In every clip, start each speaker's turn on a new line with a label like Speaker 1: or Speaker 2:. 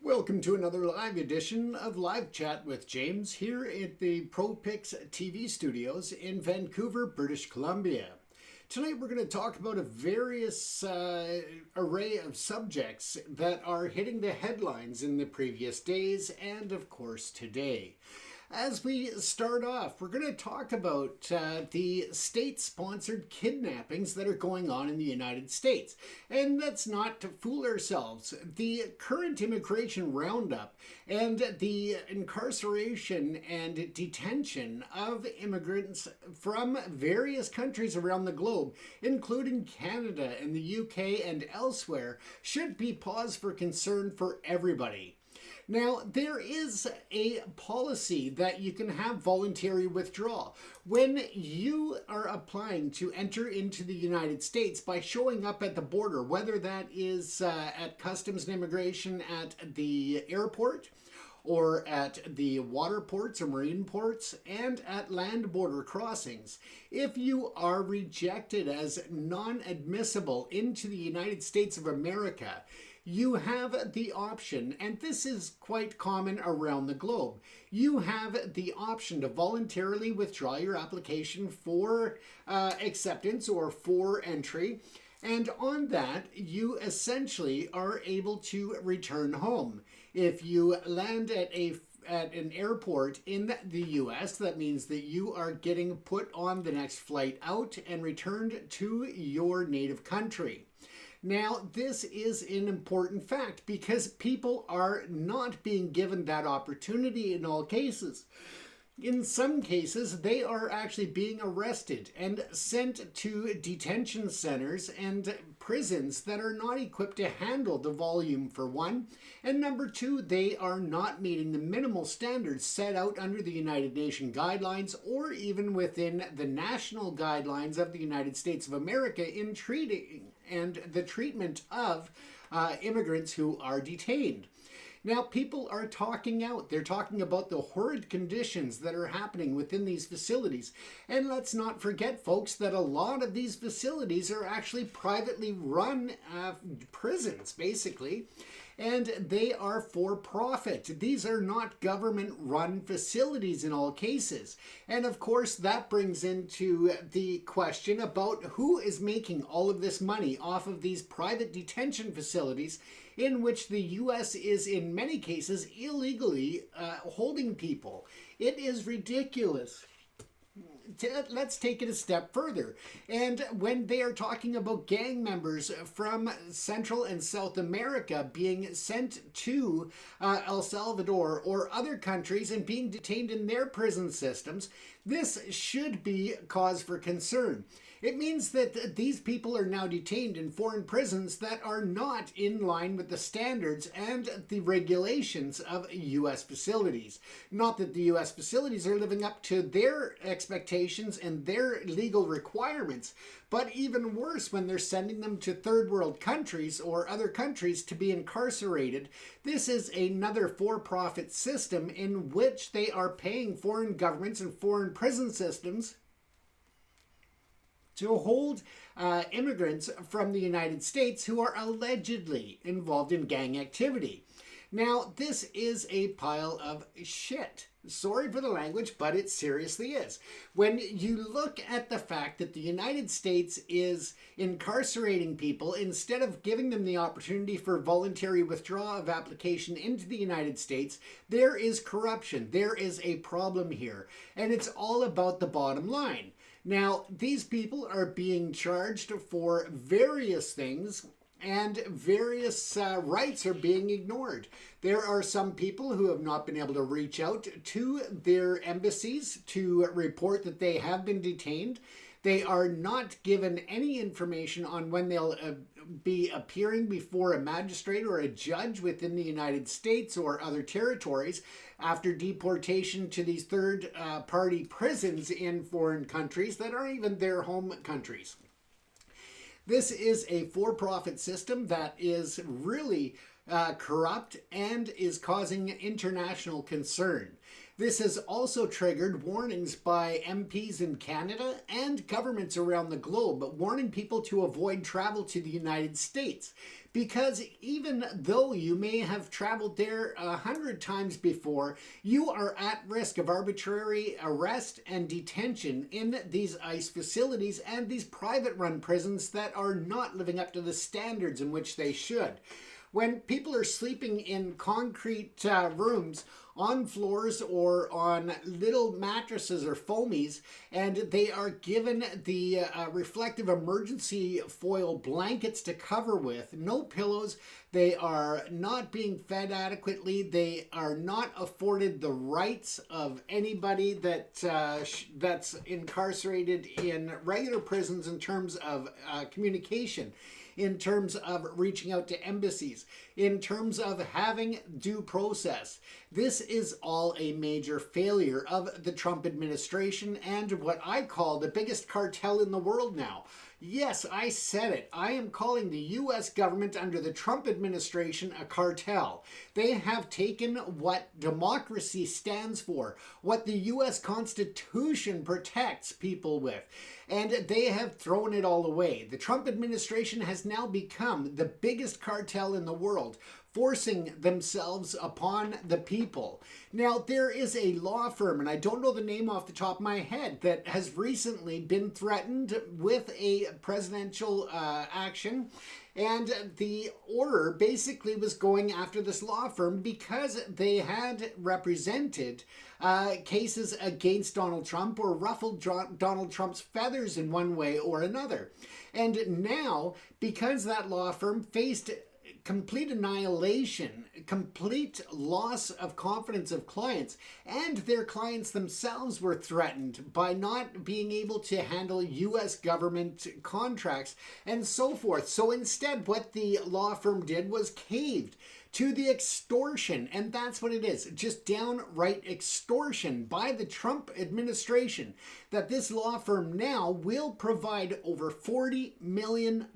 Speaker 1: Welcome to another live edition of Live Chat with James here at the ProPix TV studios in Vancouver, British Columbia. Tonight we're going to talk about a various array of subjects that are hitting the headlines in the previous days and of course today. As we start off, we're going to talk about the state-sponsored kidnappings that are going on in the United States. And that's not to fool ourselves. The current immigration roundup and the incarceration and detention of immigrants from various countries around the globe, including Canada and the UK and elsewhere, should be cause for concern for everybody. Now, there is a policy that you can have voluntary withdrawal. When you are applying to enter into the United States by showing up at the border, whether that is at Customs and Immigration at the airport, or at the water ports or marine ports, and at land border crossings. If you are rejected as non-admissible into the United States of America, you have the option, and this is quite common around the globe, you have the option to voluntarily withdraw your application for acceptance or for entry. And on that, you essentially are able to return home. If you land at an airport in the US, that means that you are getting put on the next flight out and returned to your native country. Now, this is an important fact because people are not being given that opportunity in all cases. In some cases, they are actually being arrested and sent to detention centers and prisons that are not equipped to handle the volume, for one. And number two, they are not meeting the minimal standards set out under the United Nations guidelines or even within the national guidelines of the United States of America in treating and the treatment of immigrants who are detained. Now, people are talking out. They're talking about the horrid conditions that are happening within these facilities. And let's not forget, folks, that a lot of these facilities are actually privately run prisons, basically. And they are for profit. These are not government-run facilities in all cases. And of course, that brings into the question about who is making all of this money off of these private detention facilities in which the U.S. is in many cases illegally holding people. It is ridiculous. Let's take it a step further. And when they are talking about gang members from Central and South America being sent to El Salvador or other countries and being detained in their prison systems, this should be cause for concern. It means that these people are now detained in foreign prisons that are not in line with the standards and the regulations of U.S. facilities. Not that the U.S. facilities are living up to their expectations and their legal requirements, but even worse when they're sending them to third world countries or other countries to be incarcerated. This is another for-profit system in which they are paying foreign governments and foreign prison systems to hold immigrants from the United States who are allegedly involved in gang activity. Now, this is a pile of shit. Sorry for the language, but it seriously is. When you look at the fact that the United States is incarcerating people instead of giving them the opportunity for voluntary withdrawal of application into the United States, there is corruption. There is a problem here. And it's all about the bottom line. Now, these people are being charged for various things, and various rights are being ignored. There are some people who have not been able to reach out to their embassies to report that they have been detained. They are not given any information on when they'll be appearing before a magistrate or a judge within the United States or other territories after deportation to these third-party prisons in foreign countries that aren't even their home countries. This is a for-profit system that is really corrupt and is causing international concern. This has also triggered warnings by MPs in Canada and governments around the globe, warning people to avoid travel to the United States. Because even though you may have traveled there 100 times before, you are at risk of arbitrary arrest and detention in these ICE facilities and these private-run prisons that are not living up to the standards in which they should. When people are sleeping in concrete rooms on floors or on little mattresses or foamies, and they are given the reflective emergency foil blankets to cover with, no pillows, they are not being fed adequately, they are not afforded the rights of anybody that's incarcerated in regular prisons in terms of communication, in terms of reaching out to embassies, in terms of having due process. This is all a major failure of the Trump administration and what I call the biggest cartel in the world now. Yes, I said it. I am calling the U.S. government under the Trump administration a cartel. They have taken what democracy stands for, what the U.S. Constitution protects people with, and they have thrown it all away. The Trump administration has now become the biggest cartel in the world, forcing themselves upon the people. Now, there is a law firm, and I don't know the name off the top of my head, that has recently been threatened with a presidential action. And the order basically was going after this law firm because they had represented cases against Donald Trump or ruffled Donald Trump's feathers in one way or another. And now, because that law firm faced complete annihilation, complete loss of confidence of clients, and their clients themselves were threatened by not being able to handle U.S. government contracts and so forth. So instead, what the law firm did was caved to the extortion, and that's what it is, just downright extortion by the Trump administration, that this law firm now will provide over $40 million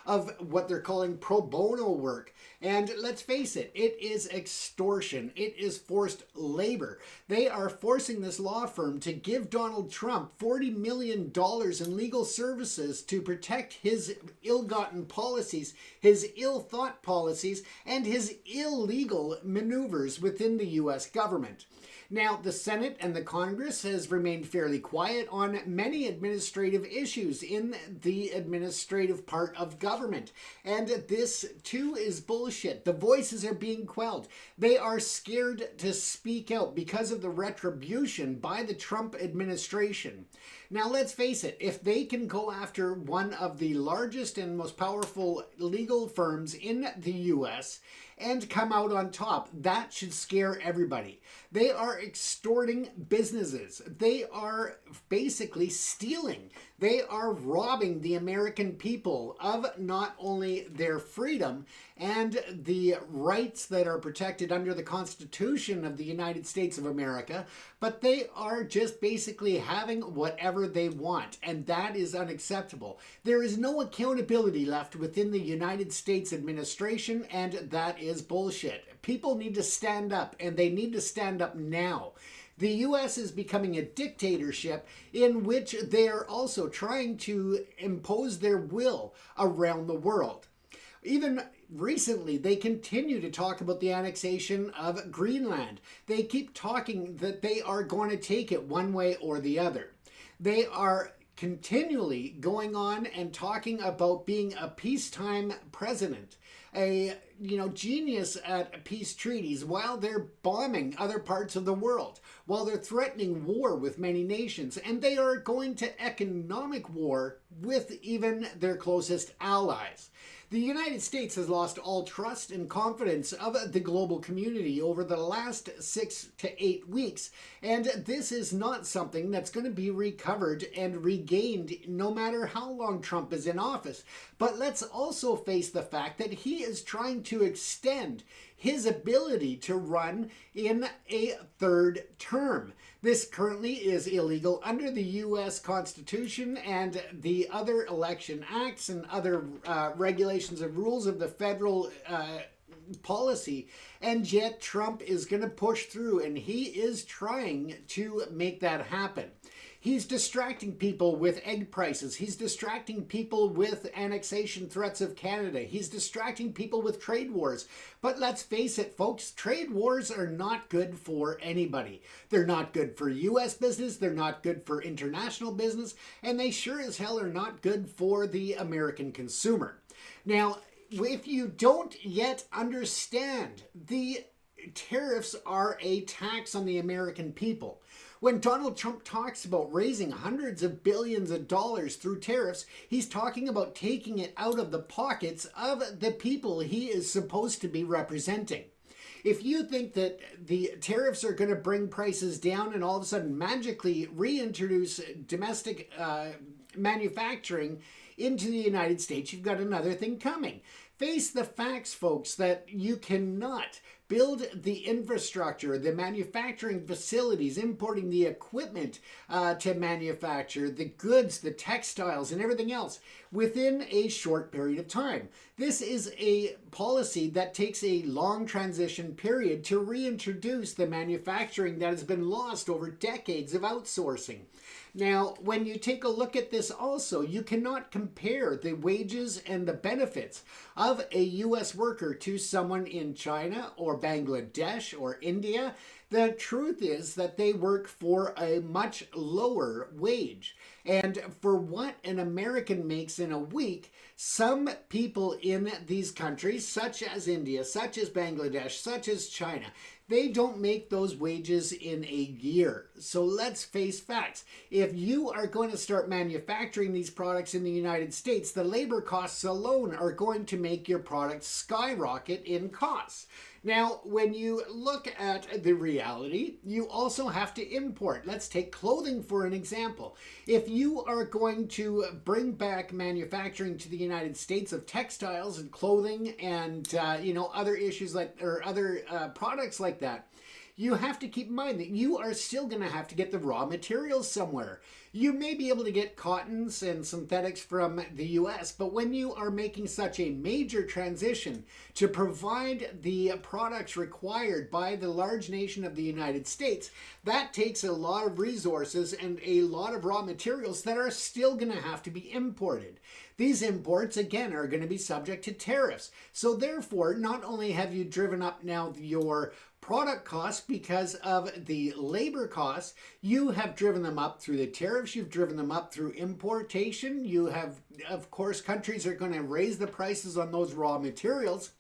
Speaker 1: of what they're calling pro bono work. And let's face it, it is extortion. It is forced labor. They are forcing this law firm to give Donald Trump $40 million in legal services to protect his ill-gotten policies, his ill-thought policies, and his illegal maneuvers within the U.S. government. Now, the Senate and the Congress has remained fairly quiet on many administrative issues in the administrative part of government. And this, too, is bullshit. The voices are being quelled. They are scared to speak out because of the retribution by the Trump administration. Now, let's face it, if they can go after one of the largest and most powerful legal firms in the U.S. and come out on top, that should scare everybody. They are extorting businesses. They are basically stealing. They are robbing the American people of not only their freedom and the rights that are protected under the Constitution of the United States of America, but they are just basically having whatever they want, and that is unacceptable. There is no accountability left within the United States administration, and that is bullshit. People need to stand up, and they need to stand up now. The U.S. is becoming a dictatorship in which they are also trying to impose their will around the world. Even recently, they continue to talk about the annexation of Greenland. They keep talking that they are going to take it one way or the other. They are continually going on and talking about being a peacetime president, a genius at peace treaties, while they're bombing other parts of the world, while they're threatening war with many nations, and they are going to economic war with even their closest allies. The United States has lost all trust and confidence of the global community over the last 6 to 8 weeks, and this is not something that's going to be recovered and regained no matter how long Trump is in office. But let's also face the fact that he is trying to extend his ability to run in a third term. This currently is illegal under the U.S. Constitution and the other election acts and other regulations and rules of the federal policy, and yet Trump is going to push through, and he is trying to make that happen. He's distracting people with egg prices. He's distracting people with annexation threats of Canada. He's distracting people with trade wars. But let's face it, folks, trade wars are not good for anybody. They're not good for U.S. business. They're not good for international business. And they sure as hell are not good for the American consumer. Now, if you don't yet understand, the tariffs are a tax on the American people. When Donald Trump talks about raising hundreds of billions of dollars through tariffs, he's talking about taking it out of the pockets of the people he is supposed to be representing. If you think that the tariffs are going to bring prices down and all of a sudden magically reintroduce domestic manufacturing into the United States, you've got another thing coming. Face the facts, folks, that you cannot build the infrastructure, the manufacturing facilities, importing the equipment to manufacture the goods, the textiles, and everything else within a short period of time. This is a policy that takes a long transition period to reintroduce the manufacturing that has been lost over decades of outsourcing. Now, when you take a look at this also, you cannot compare the wages and the benefits of a U.S. worker to someone in China or Bangladesh or India. The truth is that they work for a much lower wage. And for what an American makes in a week, some people in these countries, such as India, such as Bangladesh, such as China, they don't make those wages in a year. So let's face facts. If you are going to start manufacturing these products in the United States, the labor costs alone are going to make your products skyrocket in costs. Now, when you look at the reality, you also have to import. Let's take clothing for an example. If you are going to bring back manufacturing to the United States of textiles and clothing and other issues other products like that, you have to keep in mind that you are still going to have to get the raw materials somewhere. You may be able to get cottons and synthetics from the US, but when you are making such a major transition to provide the products required by the large nation of the United States, that takes a lot of resources and a lot of raw materials that are still going to have to be imported. These imports, again, are going to be subject to tariffs. So therefore, not only have you driven up now your product costs because of the labor costs, you have driven them up through the tariffs, you've driven them up through importation. You have, of course, countries are going to raise the prices on those raw materials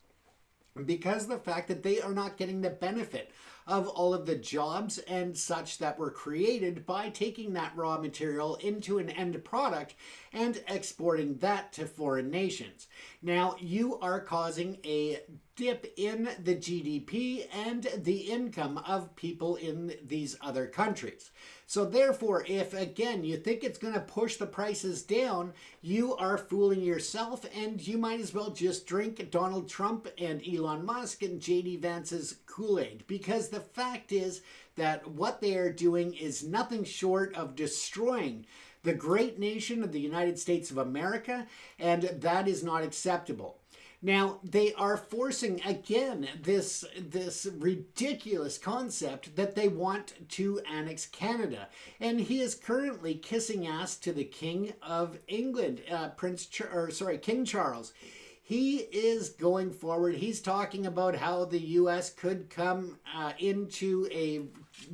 Speaker 1: because of the fact that they are not getting the benefit of all of the jobs and such that were created by taking that raw material into an end product and exporting that to foreign nations. Now, you are causing a dip in the GDP and the income of people in these other countries. So therefore, if again you think it's going to push the prices down, you are fooling yourself, and you might as well just drink Donald Trump and Elon Musk and JD Vance's Kool-Aid, because the fact is that what they are doing is nothing short of destroying the great nation of the United States of America, and that is not acceptable. Now, they are forcing, again, this ridiculous concept that they want to annex Canada. And he is currently kissing ass to the King of England, King Charles. He is going forward. He's talking about how the U.S. could come into a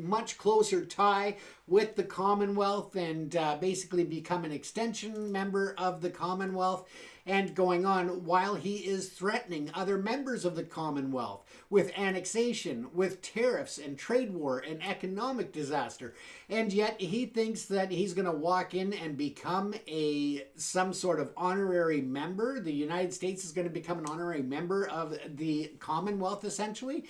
Speaker 1: much closer tie with the Commonwealth and basically become an extension member of the Commonwealth, and going on while he is threatening other members of the Commonwealth with annexation, with tariffs and trade war and economic disaster. And yet he thinks that he's going to walk in and become some sort of honorary member. The United States is going to become an honorary member of the Commonwealth, essentially.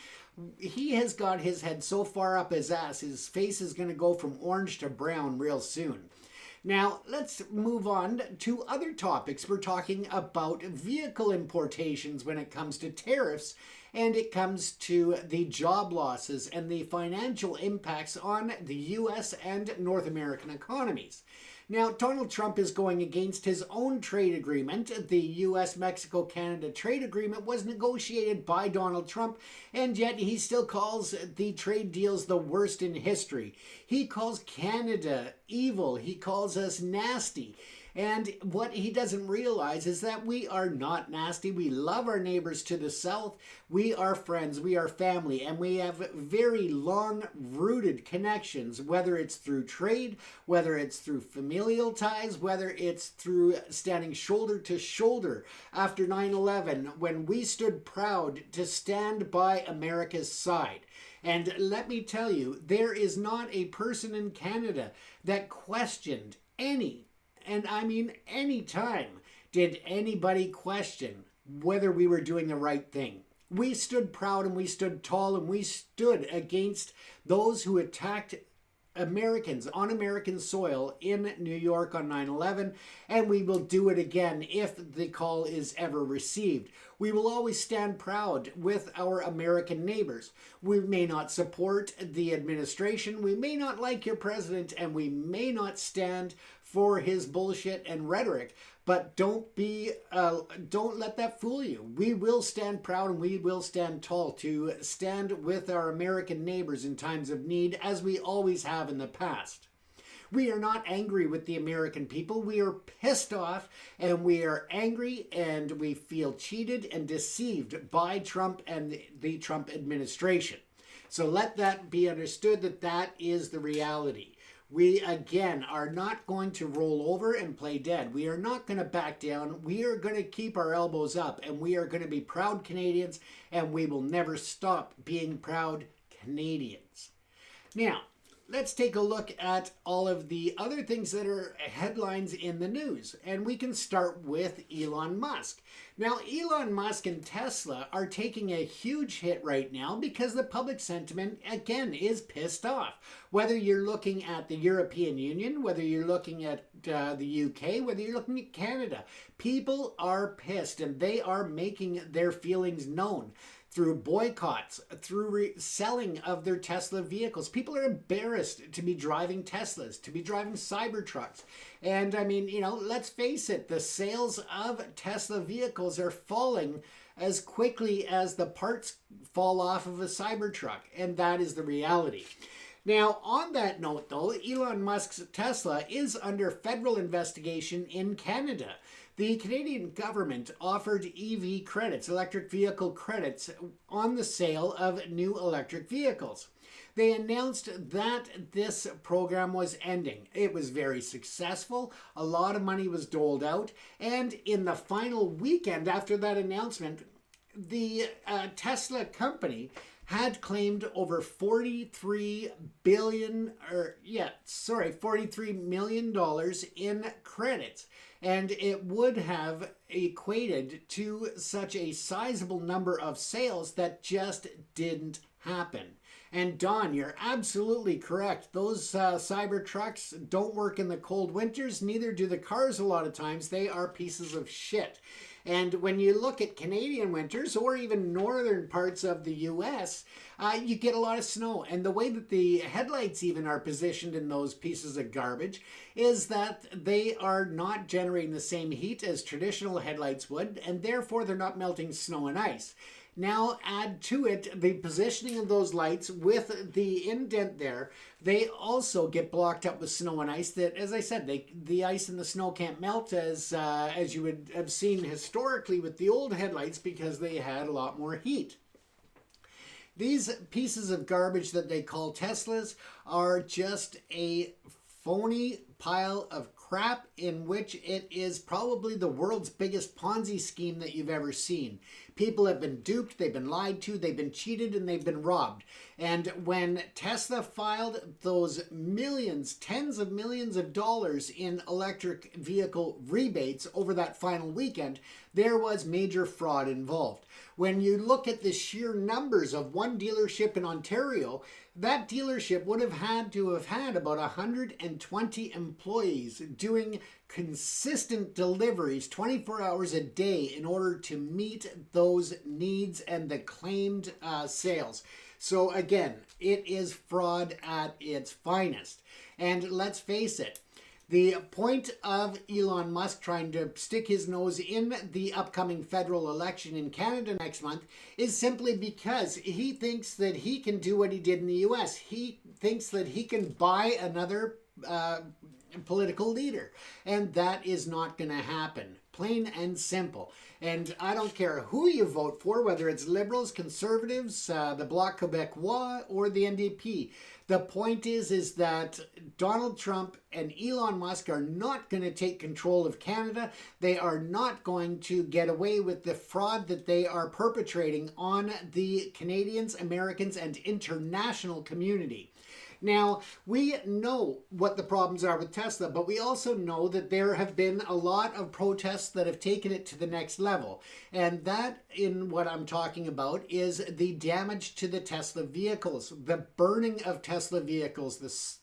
Speaker 1: He has got his head so far up his ass, his face is going to go from orange to brown real soon. Now, let's move on to other topics. We're talking about vehicle importations when it comes to tariffs, and it comes to the job losses and the financial impacts on the U.S. and North American economies. Now, Donald Trump is going against his own trade agreement. The US-Mexico-Canada trade agreement was negotiated by Donald Trump, and yet he still calls the trade deals the worst in history. He calls Canada evil. He calls us nasty. And what he doesn't realize is that we are not nasty. We love our neighbors to the south. We are friends. We are family. And we have very long-rooted connections, whether it's through trade, whether it's through familial ties, whether it's through standing shoulder to shoulder after 9/11, when we stood proud to stand by America's side. And let me tell you, there is not a person in Canada that questioned and I mean any time did anybody question whether we were doing the right thing. We stood proud and we stood tall and we stood against those who attacked Americans on American soil in New York on 9/11, and we will do it again if the call is ever received. We will always stand proud with our American neighbors. We may not support the administration, we may not like your president, and we may not stand for his bullshit and rhetoric, but don't let that fool you. We will stand proud and we will stand tall to stand with our American neighbors in times of need, as we always have in the past. We are not angry with the American people. We are pissed off and we are angry and we feel cheated and deceived by Trump and the Trump administration. So let that be understood, that that is the reality. We, again, are not going to roll over and play dead. We are not going to back down. We are going to keep our elbows up, and we are going to be proud Canadians, and we will never stop being proud Canadians. Now, let's take a look at all of the other things that are headlines in the news. And we can start with Elon Musk. Now, Elon Musk and Tesla are taking a huge hit right now because the public sentiment, again, is pissed off. Whether you're looking at the European Union, whether you're looking at the UK, whether you're looking at Canada, people are pissed and they are making their feelings known through boycotts, through selling of their Tesla vehicles. People are embarrassed to be driving Teslas, to be driving Cybertrucks. And I mean, let's face it, the sales of Tesla vehicles are falling as quickly as the parts fall off of a Cybertruck. And that is the reality. Now, on that note, though, Elon Musk's Tesla is under federal investigation in Canada. The Canadian government offered EV credits, electric vehicle credits, on the sale of new electric vehicles. They announced that this program was ending. It was very successful. A lot of money was doled out. And in the final weekend after that announcement, the Tesla company had claimed over $43 million in credits. And it would have equated to such a sizable number of sales that just didn't happen. And Don, you're absolutely correct. Those Cybertrucks don't work in the cold winters. Neither do the cars a lot of times. They are pieces of shit. And when you look at Canadian winters or even northern parts of the US, you get a lot of snow. And the way that the headlights even are positioned in those pieces of garbage is that they are not generating the same heat as traditional headlights would, and therefore they're not melting snow and ice. Now add to it the positioning of those lights with the indent there. They also get blocked up with snow and ice that, as I said, the ice and the snow can't melt as you would have seen historically with the old headlights, because they had a lot more heat. These pieces of garbage that they call Teslas are just a phony pile of crap in which it is probably the world's biggest Ponzi scheme that you've ever seen. People have been duped, they've been lied to, they've been cheated, and they've been robbed. And when Tesla filed those millions, tens of millions of dollars in electric vehicle rebates over that final weekend, there was major fraud involved. When you look at the sheer numbers of one dealership in Ontario, that dealership would have had to have had about 120 employees doing consistent deliveries 24 hours a day in order to meet those needs and the claimed sales. So again, it is fraud at its finest. And let's face it, The point of Elon Musk trying to stick his nose in the upcoming federal election in Canada next month is simply because he thinks that he can do what he did in the US. He thinks that he can buy another political leader, and that is not going to happen. Plain and simple. And I don't care who you vote for, whether it's Liberals, Conservatives, the Bloc Québécois, or the NDP. The point is that Donald Trump and Elon Musk are not going to take control of Canada. They are not going to get away with the fraud that they are perpetrating on the Canadians, Americans, and international community. Now, we know what the problems are with Tesla, but we also know that there have been a lot of protests that have taken it to the next level. And that, in what I'm talking about, is the damage to the Tesla vehicles, the burning of Tesla vehicles,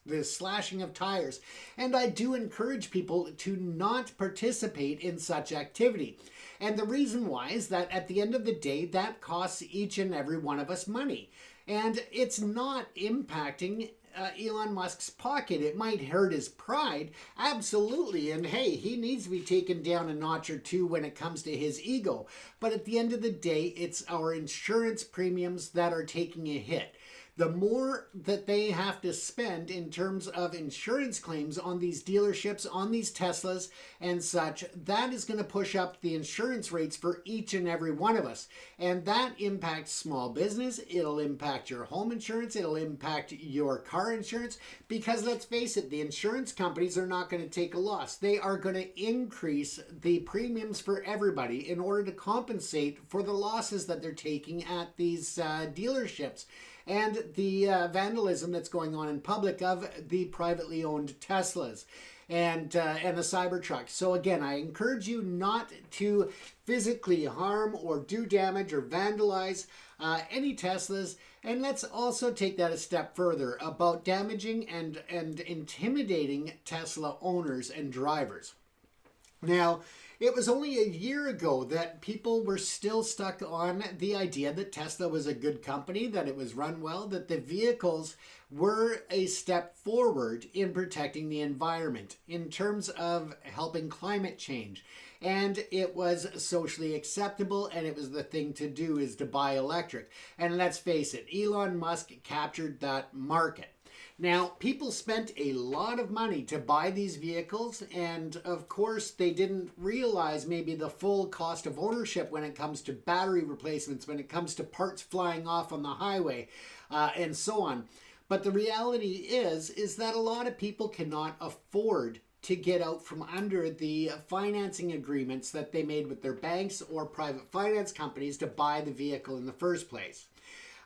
Speaker 1: the slashing of tires. And I do encourage people to not participate in such activity. And the reason why is that at the end of the day, that costs each and every one of us money. And it's not impacting Elon Musk's pocket. It might hurt his pride, absolutely, and hey, he needs to be taken down a notch or two when it comes to his ego. But at the end of the day, it's our insurance premiums that are taking a hit. The more that they have to spend in terms of insurance claims on these dealerships, on these Teslas and such, that is going to push up the insurance rates for each and every one of us. And that impacts small business. It'll impact your home insurance. It'll impact your car insurance, because let's face it, the insurance companies are not going to take a loss. They are going to increase the premiums for everybody in order to compensate for the losses that they're taking at these dealerships, and the vandalism that's going on in public of the privately owned Teslas and the Cybertruck. So again, I encourage you not to physically harm or do damage or vandalize any Teslas. And let's also take that a step further about damaging and intimidating Tesla owners and drivers. Now, it was only a year ago that people were still stuck on the idea that Tesla was a good company, that it was run well, that the vehicles were a step forward in protecting the environment in terms of helping climate change. And it was socially acceptable, and it was the thing to do, is to buy electric. And let's face it, Elon Musk captured that market. Now, people spent a lot of money to buy these vehicles, and of course, they didn't realize maybe the full cost of ownership when it comes to battery replacements, when it comes to parts flying off on the highway, and so on. But the reality is that a lot of people cannot afford to get out from under the financing agreements that they made with their banks or private finance companies to buy the vehicle in the first place.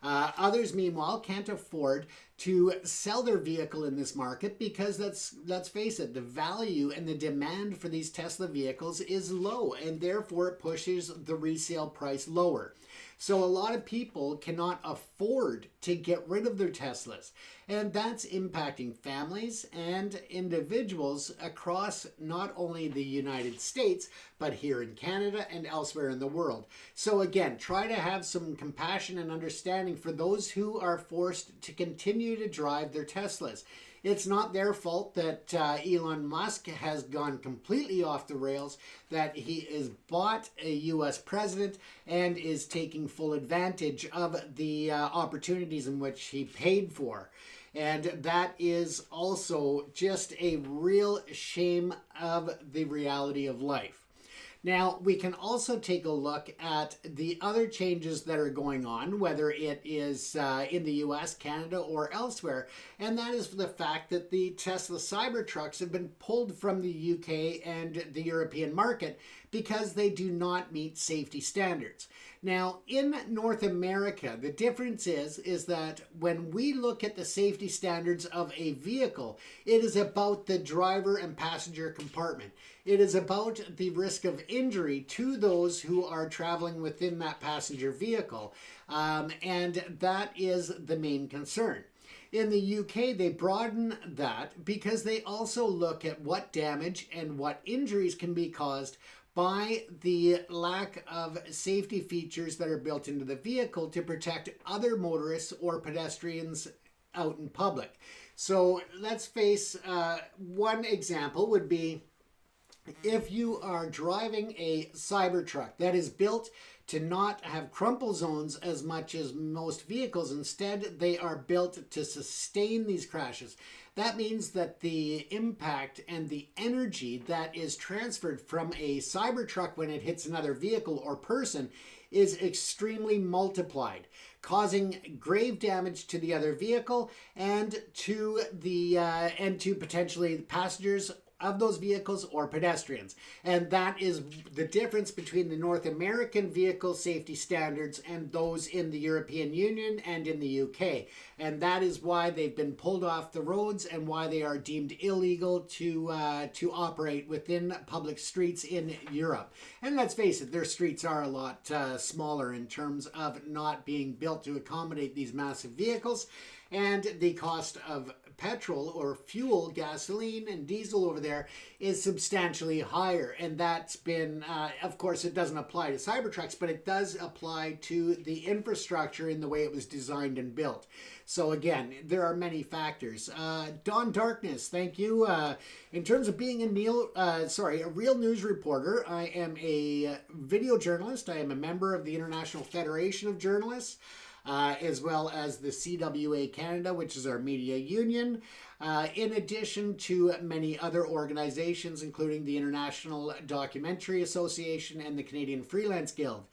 Speaker 1: Others, meanwhile, can't afford to sell their vehicle in this market because let's face it, the value and the demand for these Tesla vehicles is low, and therefore it pushes the resale price lower. So a lot of people cannot afford to get rid of their Teslas, and that's impacting families and individuals across not only the United States, but here in Canada and elsewhere in the world. So again, try to have some compassion and understanding for those who are forced to continue to drive their Teslas. It's not their fault that Elon Musk has gone completely off the rails, that he is bought a U.S. president and is taking full advantage of the opportunities in which he paid for. And that is also just a real shame of the reality of life. Now, we can also take a look at the other changes that are going on, whether it is in the US, Canada, or elsewhere, and that is the fact that the Tesla Cybertrucks have been pulled from the UK and the European market because they do not meet safety standards. Now, in North America, the difference is that when we look at the safety standards of a vehicle, it is about the driver and passenger compartment. It is about the risk of injury to those who are traveling within that passenger vehicle, and that is the main concern. In the UK, they broaden that because they also look at what damage and what injuries can be caused by the lack of safety features that are built into the vehicle to protect other motorists or pedestrians out in public. So let's face one example would be if you are driving a Cybertruck that is built to not have crumple zones as much as most vehicles. Instead, they are built to sustain these crashes. That means that the impact and the energy that is transferred from a Cybertruck when it hits another vehicle or person is extremely multiplied, causing grave damage to the other vehicle and to potentially the passengers of those vehicles or pedestrians. And that is the difference between the North American vehicle safety standards and those in the European Union and in the UK. And that is why they've been pulled off the roads and why they are deemed illegal to operate within public streets in Europe. And let's face it, their streets are a lot smaller in terms of not being built to accommodate these massive vehicles. And the cost of petrol or fuel, gasoline and diesel over there is substantially higher. And that's been, of course, it doesn't apply to Cybertrucks, but it does apply to the infrastructure in the way it was designed and built. So again, there are many factors. Dawn Darkness, thank you. In terms of being a real news reporter, I am a video journalist. I am a member of the International Federation of Journalists. As well as the CWA Canada, which is our media union, in addition to many other organizations, including the International Documentary Association and the Canadian Freelance Guild.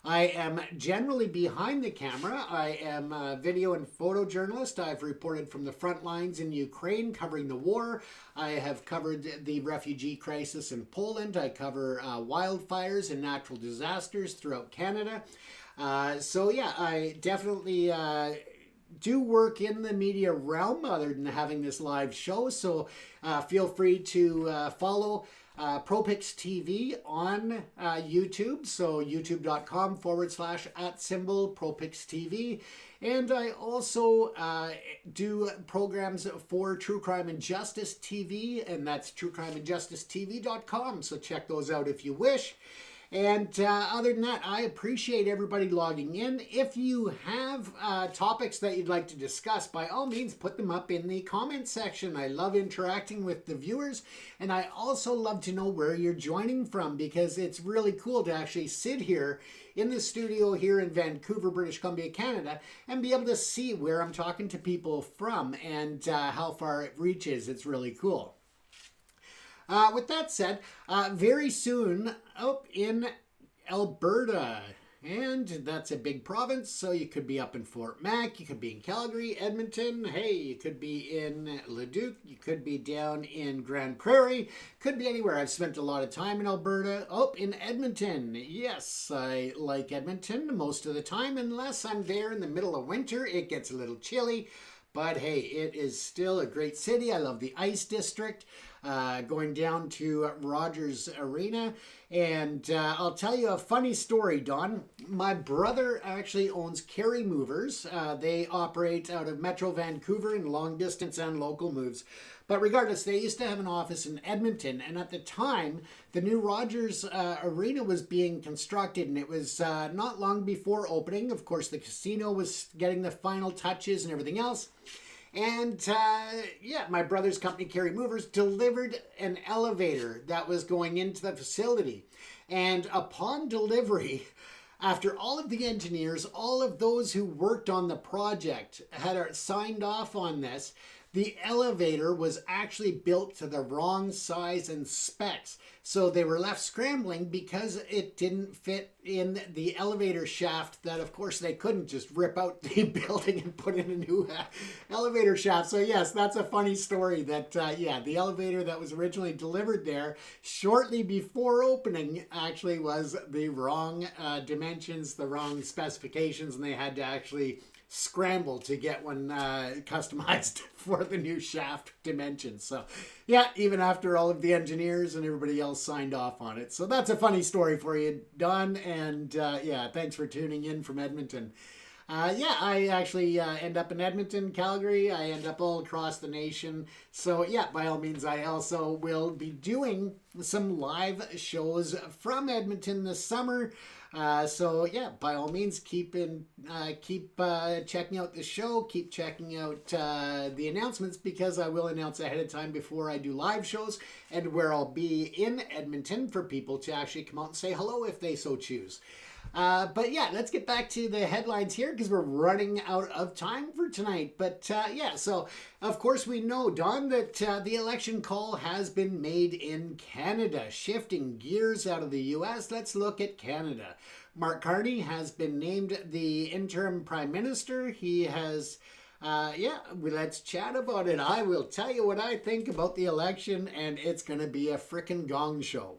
Speaker 1: I am generally behind the camera. I am a video and photo journalist. I've reported from the front lines in Ukraine covering the war. I have covered the refugee crisis in Poland. I cover wildfires and natural disasters throughout Canada. So yeah, I definitely do work in the media realm other than having this live show. So feel free to follow ProPix TV on YouTube. So youtube.com/@ ProPix TV. And I also do programs for True Crime and Justice TV, and that's truecrimeandjusticetv.com. So check those out if you wish. And other than that, I appreciate everybody logging in. If you have topics that you'd like to discuss, by all means, put them up in the comment section. I love interacting with the viewers, and I also love to know where you're joining from, because it's really cool to actually sit here in the studio here in Vancouver, British Columbia, Canada, and be able to see where I'm talking to people from and how far it reaches. It's really cool. With that said, very soon in Alberta, and that's a big province, so you could be up in Fort Mac, you could be in Calgary, Edmonton, hey, you could be in Leduc, you could be down in Grand Prairie, could be anywhere. I've spent a lot of time in Alberta. In Edmonton. Yes, I like Edmonton most of the time, unless I'm there in the middle of winter. It gets a little chilly. But hey, it is still a great city. I love the Ice District, going down to Rogers Arena. And I'll tell you a funny story, Don. My brother actually owns Carry Movers. They operate out of Metro Vancouver in long distance and local moves. But regardless, they used to have an office in Edmonton. And at the time, the new Rogers Arena was being constructed. And it was not long before opening. Of course, the casino was getting the final touches and everything else. And yeah, my brother's company, Carry Movers, delivered an elevator that was going into the facility. And upon delivery, after all of the engineers, all of those who worked on the project had signed off on this, the elevator was actually built to the wrong size and specs. So they were left scrambling because it didn't fit in the elevator shaft that, of course, they couldn't just rip out the building and put in a new elevator shaft. So yes, that's a funny story that, yeah, the elevator that was originally delivered there shortly before opening actually was the wrong dimensions, the wrong specifications, and they had to actually scramble to get one customized for the new shaft dimensions. So yeah, even after all of the engineers and everybody else signed off on it. So that's a funny story for you, Don. And yeah, thanks for tuning in from Edmonton. Yeah, I actually end up in Edmonton, Calgary. I end up all across the nation. So yeah, by all means, I also will be doing some live shows from Edmonton this summer. So yeah, by all means, keep checking out the show. Keep checking out the announcements, because I will announce ahead of time before I do live shows, and where I'll be in Edmonton for people to actually come out and say hello if they so choose. But yeah, let's get back to the headlines here, because we're running out of time for tonight. But yeah, so of course we know, Don, that the election call has been made in Canada. Shifting gears out of the US, let's look at Canada. Mark Carney has been named the interim prime minister. He has yeah, let's chat about it. I will tell you what I think about the election, and it's going to be a frickin' gong show.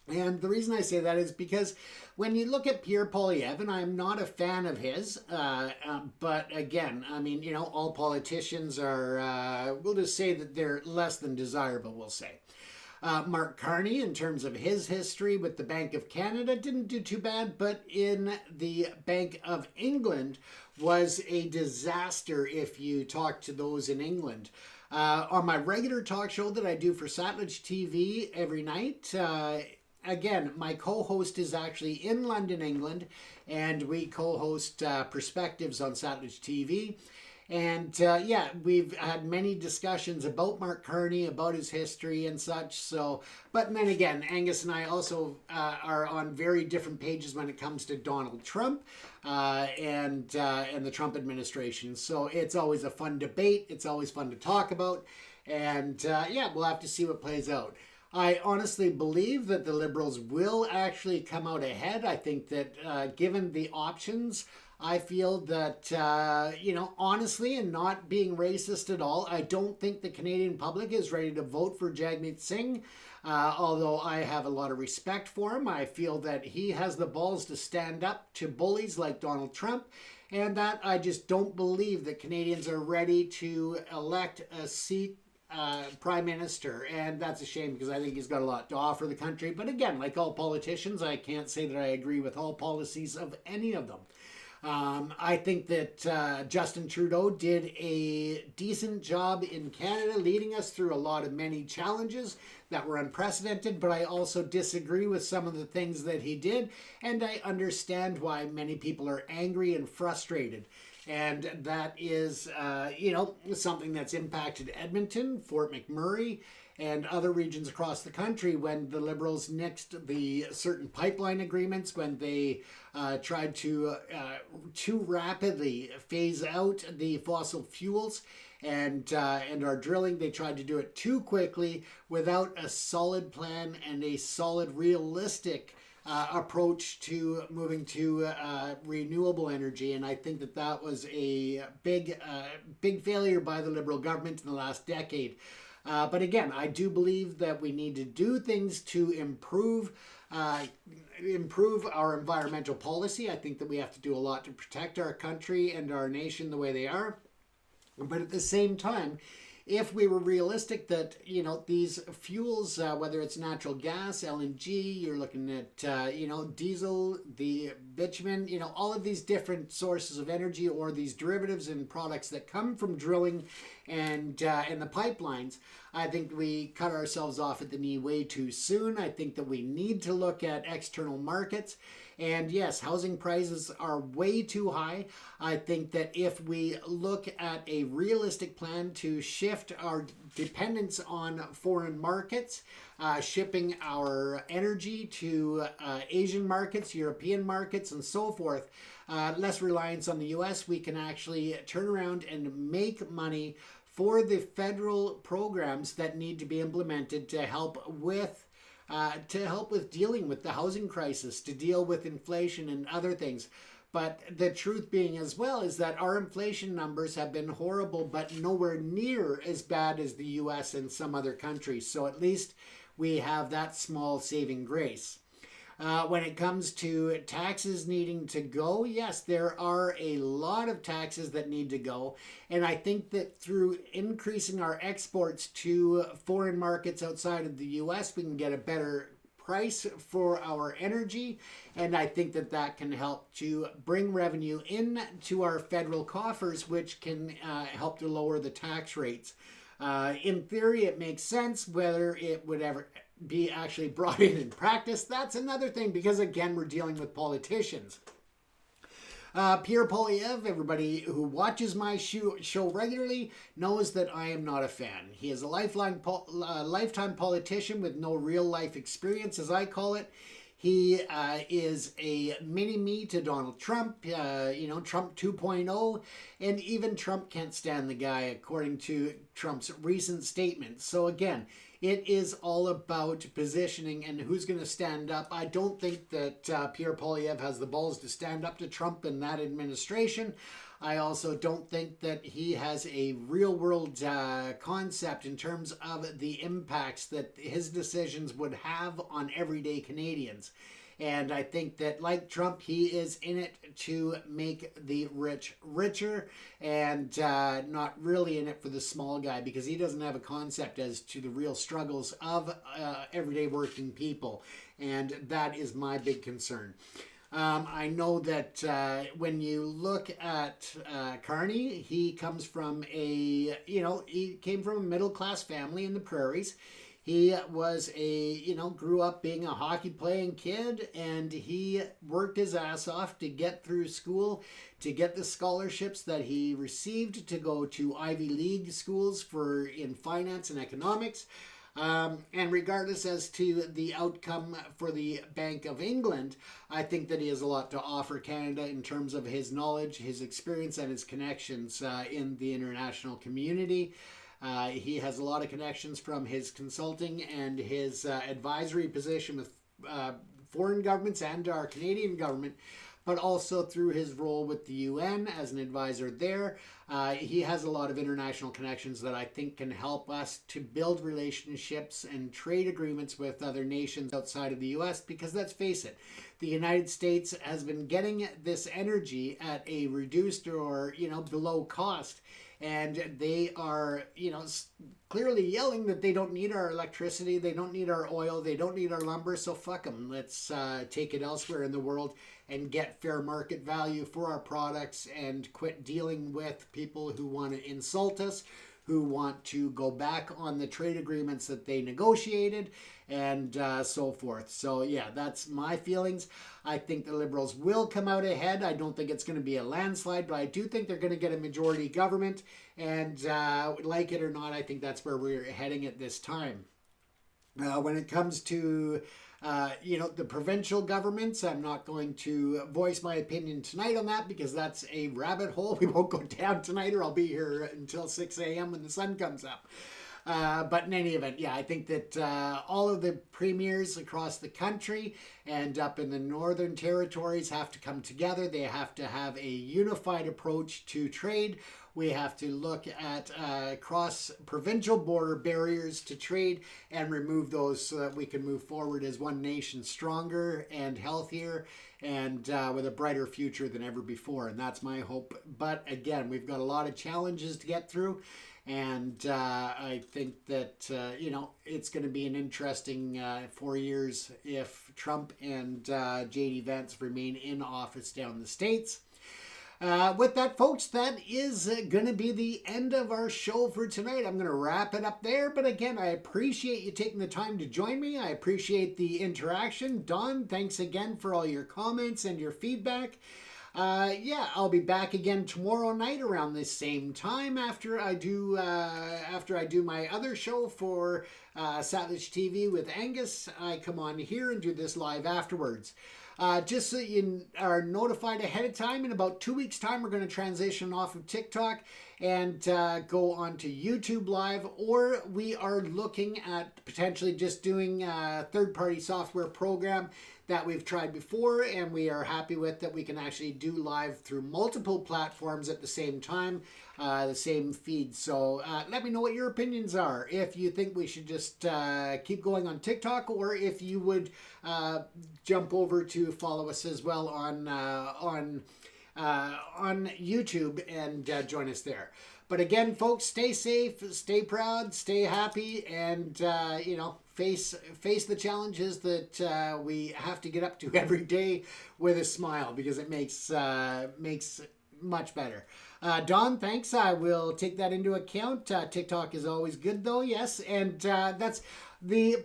Speaker 1: And the reason I say that is because when you look at Pierre Poilievre, and I'm not a fan of his, but again, I mean, you know, all politicians are, we'll just say that they're less than desirable, we'll say. Mark Carney, in terms of his history with the Bank of Canada, didn't do too bad, but in the Bank of England was a disaster if you talk to those in England. On my regular talk show that I do for Satellite TV every night, again, my co-host is actually in London, England, and we co-host Perspectives on Satellite TV. And yeah, we've had many discussions about Mark Carney, about his history and such. So, but then again, Angus and I also are on very different pages when it comes to Donald Trump and the Trump administration. So it's always a fun debate. It's always fun to talk about. And yeah, we'll have to see what plays out. I honestly believe that the Liberals will actually come out ahead. I think that given the options, I feel that, you know, honestly, and not being racist at all, I don't think the Canadian public is ready to vote for Jagmeet Singh. Although I have a lot of respect for him, I feel that he has the balls to stand up to bullies like Donald Trump, and that I just don't believe that Canadians are ready to elect a seat prime minister, and that's a shame, because I think he's got a lot to offer the country. But again, like all politicians, I can't say that I agree with all policies of any of them. I think that Justin Trudeau did a decent job in Canada, leading us through a lot of many challenges that were unprecedented, but I also disagree with some of the things that he did, and I understand why many people are angry and frustrated. And that is, you know, something that's impacted Edmonton, Fort McMurray, and other regions across the country when the Liberals nixed the certain pipeline agreements, when they tried to too rapidly phase out the fossil fuels and our drilling. They tried to do it too quickly without a solid plan and a solid, realistic approach to moving to renewable energy. And I think that that was a big failure by the Liberal government in the last decade. But again, I do believe that we need to do things to improve our environmental policy. I think that we have to do a lot to protect our country and our nation the way they are. But at the same time, if we were realistic that, you know, these fuels, whether it's natural gas, LNG, you're looking at, you know, diesel, the bitumen, you know, all of these different sources of energy, or these derivatives and products that come from drilling and the pipelines, I think we cut ourselves off at the knee way too soon. I think that we need to look at external markets. And yes, housing prices are way too high. I think that if we look at a realistic plan to shift our dependence on foreign markets, shipping our energy to Asian markets, European markets, and so forth, less reliance on the US, we can actually turn around and make money for the federal programs that need to be implemented to help with dealing with the housing crisis, to deal with inflation and other things. But the truth being as well is that our inflation numbers have been horrible, but nowhere near as bad as the US and some other countries. So at least we have that small saving grace. When it comes to taxes needing to go, yes, there are a lot of taxes that need to go. And I think that through increasing our exports to foreign markets outside of the US, we can get a better price for our energy. And I think that that can help to bring revenue into our federal coffers, which can help to lower the tax rates. In theory, it makes sense. Whether it would ever be actually brought in practice, that's another thing, because again, we're dealing with politicians. Pierre Poilievre, everybody who watches my show regularly knows that I am not a fan. He is a lifetime politician with no real life experience, as I call it. He is a mini-me to Donald Trump, Trump 2.0, and even Trump can't stand the guy, according to Trump's recent statement. So again, it is all about positioning and who's going to stand up. I don't think that Pierre Poilievre has the balls to stand up to Trump in that administration. I also don't think that he has a real-world concept in terms of the impacts that his decisions would have on everyday Canadians. And I think that, like Trump, he is in it to make the rich richer and not really in it for the small guy, because he doesn't have a concept as to the real struggles of everyday working people. And that is my big concern. I know that when you look at Carney, he comes from he came from a middle-class family in the prairies. He was grew up being a hockey playing kid, and he worked his ass off to get through school, to get the scholarships that he received to go to Ivy League schools in finance and economics. And regardless as to the outcome for the Bank of England, I think that he has a lot to offer Canada in terms of his knowledge, his experience, and his connections in the international community. He has a lot of connections from his consulting and his advisory position with foreign governments and our Canadian government, but also through his role with the UN as an advisor there. He has a lot of international connections that I think can help us to build relationships and trade agreements with other nations outside of the US, because let's face it, the United States has been getting this energy at a reduced or, below cost. And they are, clearly yelling that they don't need our electricity, they don't need our oil, they don't need our lumber, so fuck them. Let's take it elsewhere in the world and get fair market value for our products and quit dealing with people who want to insult us, who want to go back on the trade agreements that they negotiated, and so forth. So yeah, that's my feelings. I think the Liberals will come out ahead. I don't think it's going to be a landslide, but I do think they're going to get a majority government. And like it or not, I think that's where we're heading at this time. When it comes to the provincial governments, I'm not going to voice my opinion tonight on that, because that's a rabbit hole. We won't go down tonight, or I'll be here until 6 a.m. when the sun comes up. But in any event, yeah, I think that all of the premiers across the country and up in the northern territories have to come together. They have to have a unified approach to trade. We have to look at cross-provincial border barriers to trade and remove those so that we can move forward as one nation, stronger and healthier and with a brighter future than ever before. And that's my hope. But again, we've got a lot of challenges to get through. And I think that, it's going to be an interesting 4 years if Trump and J.D. Vance remain in office down in the States. With that, folks, that is going to be the end of our show for tonight. I'm going to wrap it up there. But again, I appreciate you taking the time to join me. I appreciate the interaction. Don, thanks again for all your comments and your feedback. I'll be back again tomorrow night around this same time after I do my other show for Savage TV with Angus. I come on here and do this live afterwards. Just so you are notified ahead of time, in about 2 weeks' time, we're going to transition off of TikTok and go on to YouTube Live, or we are looking at potentially just doing a third-party software program that we've tried before and we are happy with, that we can actually do live through multiple platforms at the same time, the same feed. So let me know what your opinions are. If you think we should just keep going on TikTok, or if you would jump over to follow us as well on YouTube and join us there. But again, folks, stay safe, stay proud, stay happy, and face the challenges that we have to get up to every day with a smile, because it makes much better. Don, thanks. I will take that into account. TikTok is always good, though. Yes, and that's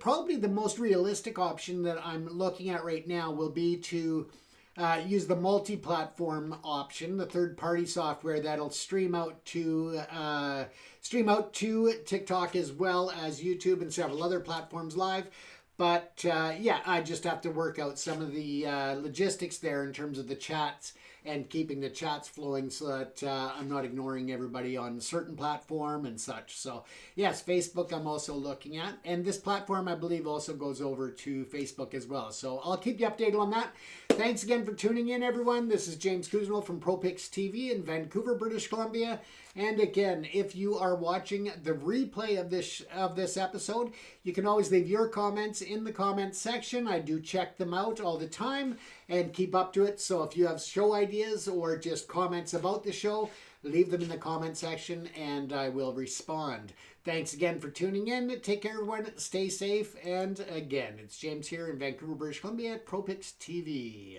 Speaker 1: probably the most realistic option that I'm looking at right now will be to use the multi-platform option, the third-party software that'll stream out to TikTok as well as YouTube and several other platforms live. But yeah, I just have to work out some of the logistics there in terms of the chats and keeping the chats flowing so that I'm not ignoring everybody on a certain platform and such. So yes, Facebook I'm also looking at. And this platform I believe also goes over to Facebook as well. So I'll keep you updated on that. Thanks again for tuning in, everyone. This is James Kuzno from ProPix TV in Vancouver, British Columbia. And again, if you are watching the replay of this episode, you can always leave your comments in the comments section. I do check them out all the time and keep up to it. So if you have show ideas or just comments about the show, leave them in the comment section and I will respond. Thanks again for tuning in. Take care, everyone. Stay safe. And again, it's James here in Vancouver, British Columbia at ProPix TV.